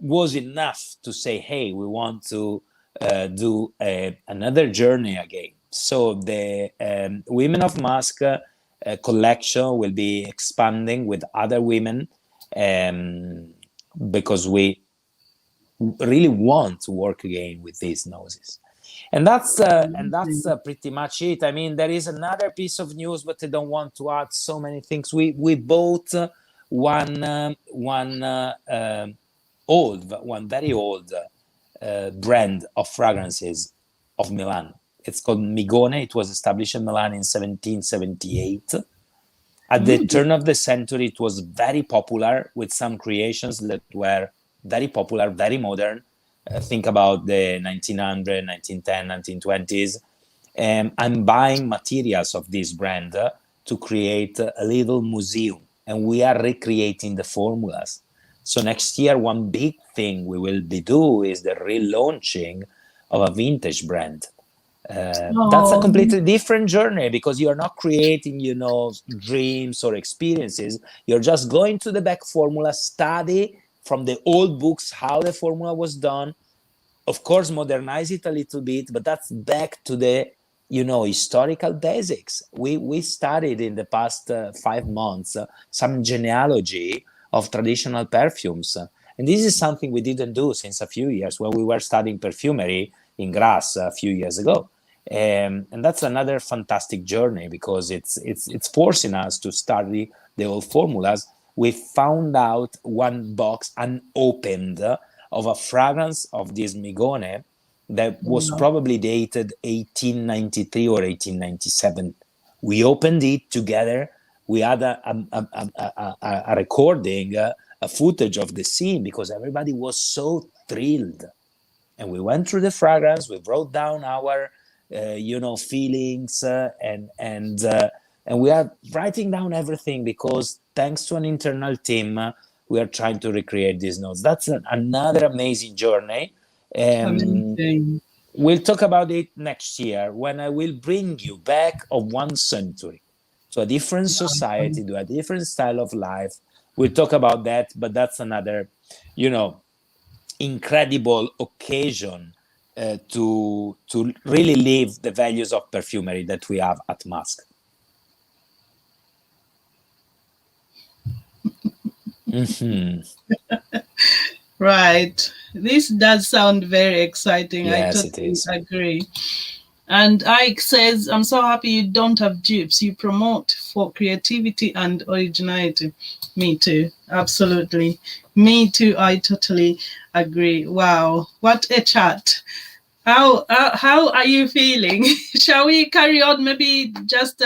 was enough to say, hey, we want to do another journey again. So the Women of Masque collection will be expanding with other women, because we really want to work again with these noses. And that's pretty much it. I mean, there is another piece of news, but I don't want to add so many things. We bought one very old brand of fragrances of Milan. It's called Migone. It was established in Milan in 1778. At the turn of the century, it was very popular with some creations that were very popular, very modern. Think about the 1900, 1910, 1920s. I'm buying materials of this brand to create a little museum, and we are recreating the formulas. So next year, one big thing we will be doing is the relaunching of a vintage brand. That's a completely different journey, because you're not creating, dreams or experiences. You're just going to the back formula, study from the old books how the formula was done, of course modernize it a little bit, but that's back to the historical basics. We studied in the past 5 months some genealogy of traditional perfumes, and this is something we didn't do since a few years when we were studying perfumery in Grasse a few years ago. And that's another fantastic journey, because it's forcing us to study the old formulas. We found out one box unopened of a fragrance of this Migone that was probably dated 1893 or 1897. We opened it together. We had a recording, a footage of the scene, because everybody was so thrilled. And we went through the fragrance. We wrote down our feelings, and we are writing down everything, because thanks to an internal team, we are trying to recreate these notes. That's another amazing journey. Amazing. We'll talk about it next year, when I will bring you back of 1 century to a different society, to a different style of life. We'll talk about that, but that's another, incredible occasion to really live the values of perfumery that we have at Masque. Right. This does sound very exciting. Yes, I totally it is. agree. And Ike says, I'm so happy you don't have dupes. You promote for creativity and originality. Me too. Absolutely. Me too. I totally agree. Wow. What a chat. How are you feeling? Shall we carry on? Maybe just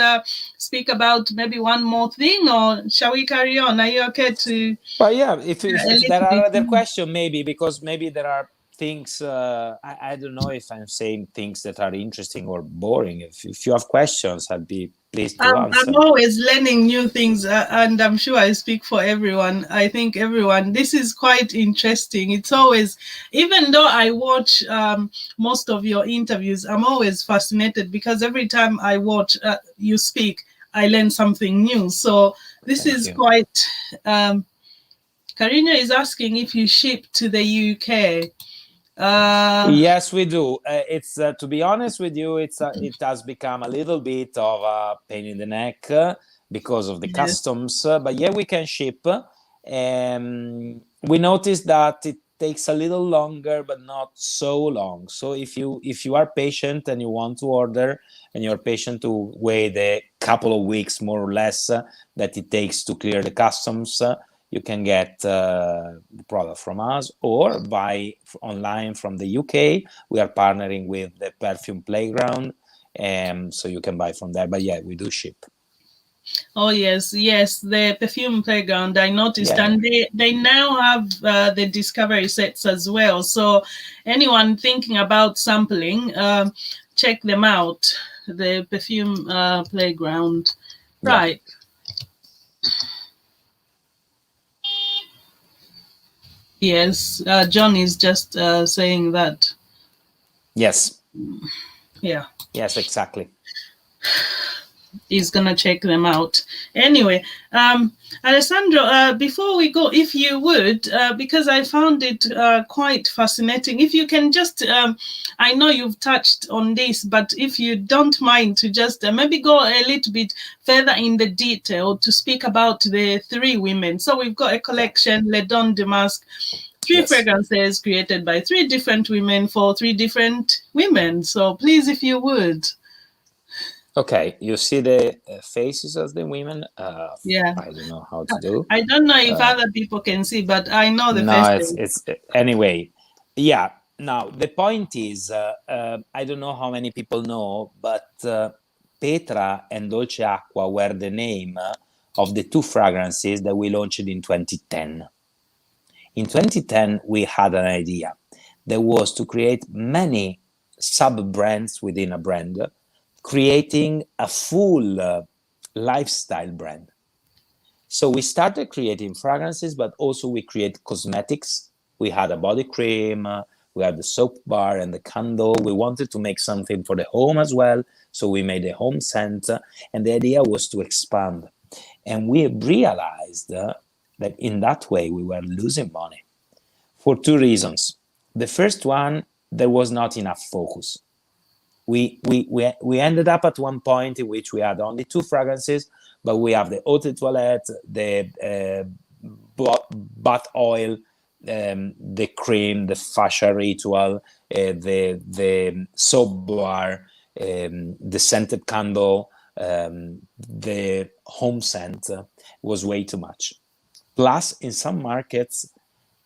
speak about maybe one more thing, or shall we carry on? Are you okay to? But yeah, if there are other questions, maybe, because maybe there are things, I don't know if I'm saying things that are interesting or boring. If you have questions, I'd be pleased to answer. I'm always learning new things, and I'm sure I speak for everyone. I think everyone, this is quite interesting. It's always, even though I watch most of your interviews, I'm always fascinated, because every time I watch you speak, I learn something new. So this Thank is you. quite... Karina is asking if you ship to the UK. Yes, we do. It's to be honest with you, it has become a little bit of a pain in the neck because of the customs. But yeah, we can ship. We noticed that it takes a little longer, but not so long. So if you are patient and you want to order, and you're patient to wait a couple of weeks more or less that it takes to clear the customs, you can get the product from us, or buy online from the UK. We are partnering with the Perfume Playground, so you can buy from there. But yeah, we do ship. Oh yes, the Perfume Playground, I noticed, and they now have the discovery sets as well. So anyone thinking about sampling, check them out. The Perfume Playground. Right. Yes, John is just saying that. Yes. Yeah. Yes, exactly. He's gonna check them out. Anyway, Alessandro, before we go, if you would, because I found it quite fascinating, if you can just, I know you've touched on this, but if you don't mind to just maybe go a little bit further in the detail to speak about the three women. So we've got a collection, Les Dons de Masque, three fragrances created by three different women for three different women. So please, if you would. Okay, you see the faces of the women. Yeah, I don't know how to do. I don't know if other people can see, but I know the No, faces. it's anyway. Yeah. Now the point is, I don't know how many people know, but Petra and Dolce Acqua were the name of the two fragrances that we launched in 2010. In 2010, we had an idea that was to create many sub-brands within a brand, creating a full lifestyle brand. So we started creating fragrances, but also we create cosmetics. We had a body cream, we had the soap bar and the candle. We wanted to make something for the home as well. So we made a home scent, and the idea was to expand. And we realized that in that way we were losing money for two reasons. The first one, there was not enough focus. We ended up at one point in which we had only two fragrances, but we have the eau de toilette, the bath oil, the cream, the fascia ritual, the soap bar, the scented candle, the home scent was way too much. Plus, in some markets,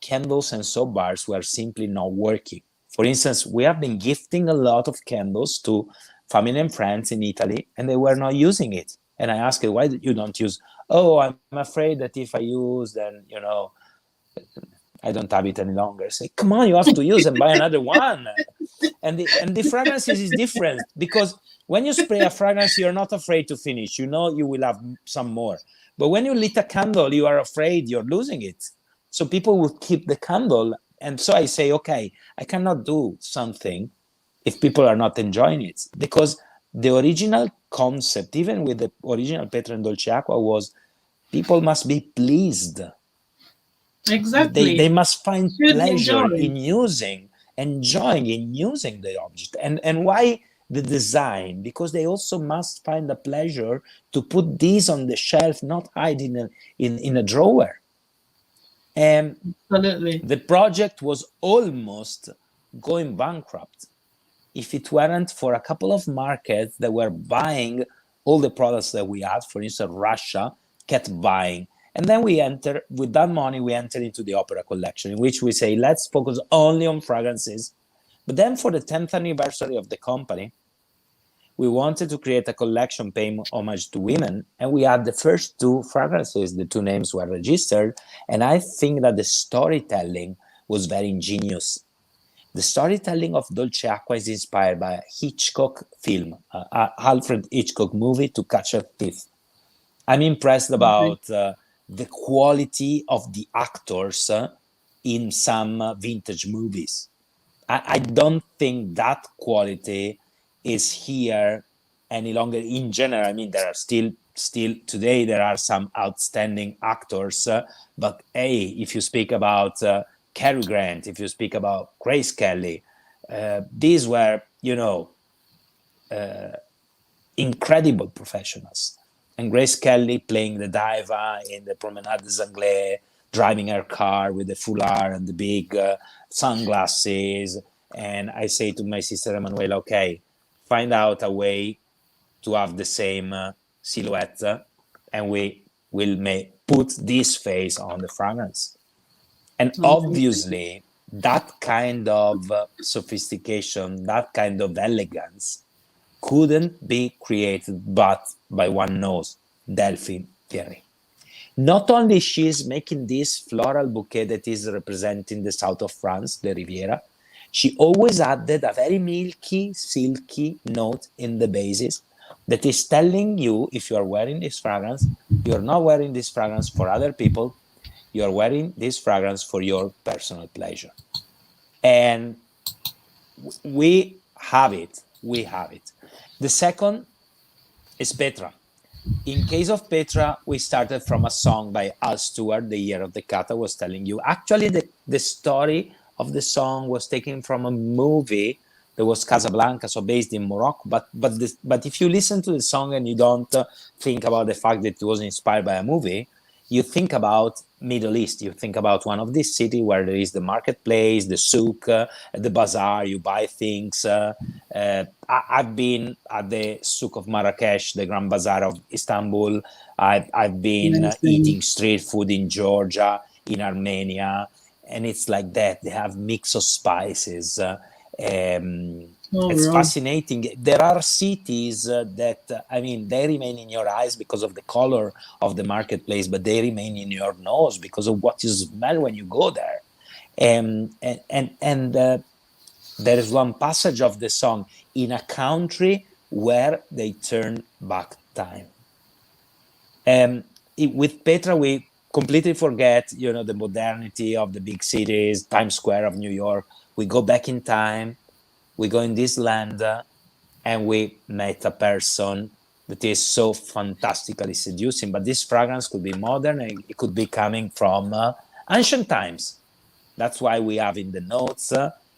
candles and soap bars were simply not working. For instance, we have been gifting a lot of candles to family and friends in Italy, and they were not using it. And I asked, why you don't use? Oh, I'm afraid that if I use, then, I don't have it any longer. I say, come on, you have to use and buy another one. And the fragrances is different, because when you spray a fragrance, you're not afraid to finish. You know you will have some more. But when you lit a candle, you are afraid you're losing it. So people will keep the candle. And so I say, okay, I cannot do something if people are not enjoying it. Because the original concept, even with the original Petra and Dolce Acqua, was people must be pleased. Exactly. They must find pleasure enjoy. enjoying in using the object. And why the design? Because they also must find a pleasure to put these on the shelf, not hiding in a drawer. And Absolutely. the project was almost going bankrupt if it weren't for a couple of markets that were buying all the products that we had. For instance, Russia kept buying. And then with that money, we entered into the Opera collection, in which we say, let's focus only on fragrances. But then for the 10th anniversary of the company, we wanted to create a collection paying homage to women. And we had the first two fragrances, the two names were registered. And I think that the storytelling was very ingenious. The storytelling of Dolce Acqua is inspired by a Hitchcock film, Alfred Hitchcock movie, To Catch a Thief. I'm impressed about the quality of the actors in some vintage movies. I don't think that quality is here any longer in general. I mean, there are still today, there are some outstanding actors, but hey, if you speak about Cary Grant, if you speak about Grace Kelly, these were, incredible professionals. And Grace Kelly playing the diva in the Promenade des Anglais, driving her car with the foulard and the big sunglasses. And I say to my sister Emanuela, okay, find out a way to have the same silhouette, and we will put this face on the fragrance. And obviously, that kind of sophistication, that kind of elegance couldn't be created but by one nose, Delphine Thierry. Not only she is making this floral bouquet that is representing the south of France, the Riviera, she always added a very milky, silky note in the bases, that is telling you, if you are wearing this fragrance, you're not wearing this fragrance for other people, you're wearing this fragrance for your personal pleasure. And we have it. The second is Petra. In case of Petra, we started from a song by Al Stewart, The Year of the Cat, I was telling you. Actually, the story of the song was taken from a movie that was Casablanca, so based in Morocco. But if you listen to the song and you don't think about the fact that it was inspired by a movie, you think about Middle East. You think about one of these cities where there is the marketplace, the souk, the bazaar. You buy things. I've been at the souk of Marrakesh, the Grand Bazaar of Istanbul. I've been eating street food in Georgia, in Armenia, and it's like that. They have mix of spices. It's fascinating. There are cities that, I mean, they remain in your eyes because of the color of the marketplace, but they remain in your nose because of what you smell when you go there. And there is one passage of the song, in a country where they turn back time. With Petra, we completely forget, the modernity of the big cities, Times Square of New York. We go back in time. We go in this land and we met a person that is so fantastically seducing. But this fragrance could be modern and it could be coming from ancient times. That's why we have in the notes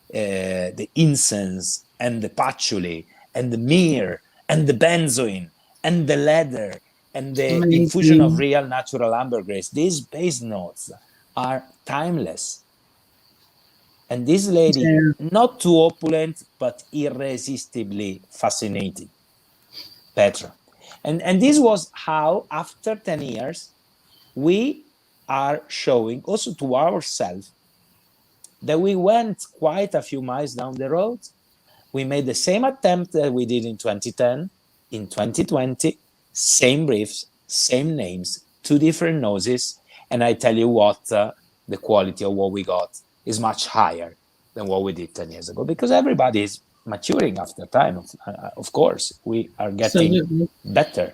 the incense and the patchouli and the myrrh and the benzoin and the leather and the infusion of real natural ambergris. These base notes are timeless. And this lady, not too opulent, but irresistibly fascinating, Petra. And this was how, after 10 years, we are showing also to ourselves that we went quite a few miles down the road. We made the same attempt that we did in 2010, in 2020, same briefs, same names, 2 different noses. And I tell you what, the quality of what we got is much higher than what we did 10 years ago, because everybody is maturing after time. Of course, we are getting better.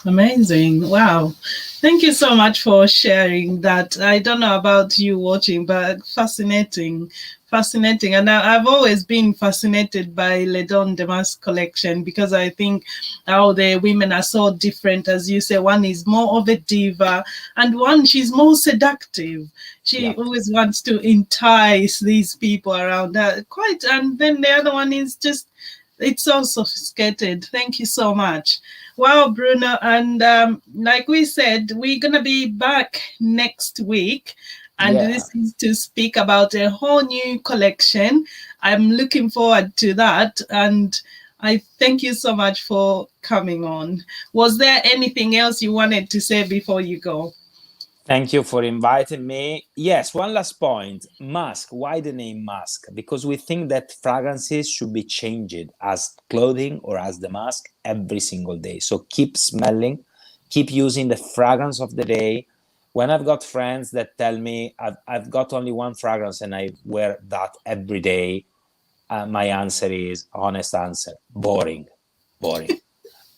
Amazing. Wow. Thank you so much for sharing that. I don't know about you watching, but fascinating. And I've always been fascinated by Les Dons de Masque collection, because I think how the women are so different. As you say, one is more of a diva and one, she's more seductive. She always wants to entice these people around her and then the other one is just, it's so sophisticated. Thank you so much. Wow, Bruno. And like we said, we're going to be back next week. And this is to speak about a whole new collection. I'm looking forward to that. And I thank you so much for coming on. Was there anything else you wanted to say before you go? Thank you for inviting me. Yes, one last point. Masque. Why the name Masque? Because we think that fragrances should be changed as clothing or as the mask every single day. So keep smelling, keep using the fragrance of the day. When I've got friends that tell me I've got only one fragrance and I wear that every day, my answer is, honest answer, boring.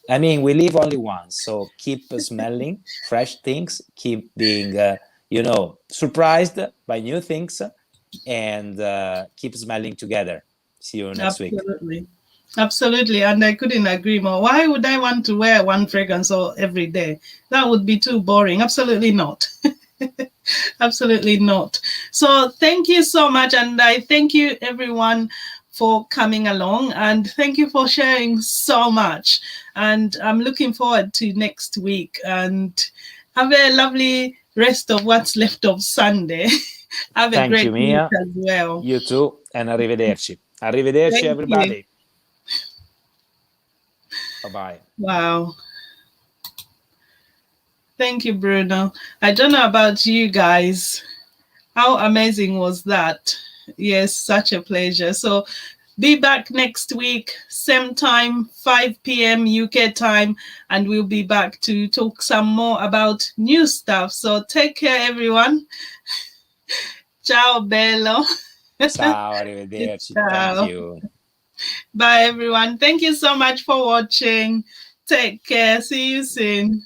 I mean, we live only once, so keep smelling fresh things, keep being, surprised by new things, and keep smelling together. See you next week. Absolutely. And I couldn't agree more. Why would I want to wear one fragrance every day? That would be too boring. Absolutely not. Absolutely not. So thank you so much. And I thank you, everyone, for coming along, and thank you for sharing so much. And I'm looking forward to next week, and have a lovely rest of what's left of Sunday. Have a great week as well. You too, and arrivederci. Arrivederci, everybody. Bye-bye. Wow. Thank you, Bruno. I don't know about you guys. How amazing was that? Yes, such a pleasure. So be back next week, same time, 5 p.m. UK time, and we'll be back to talk some more about new stuff. So take care, everyone. Ciao, bello. Ciao, arrivederci. Ciao. Thank you. Bye, everyone. Thank you so much for watching. Take care. See you soon.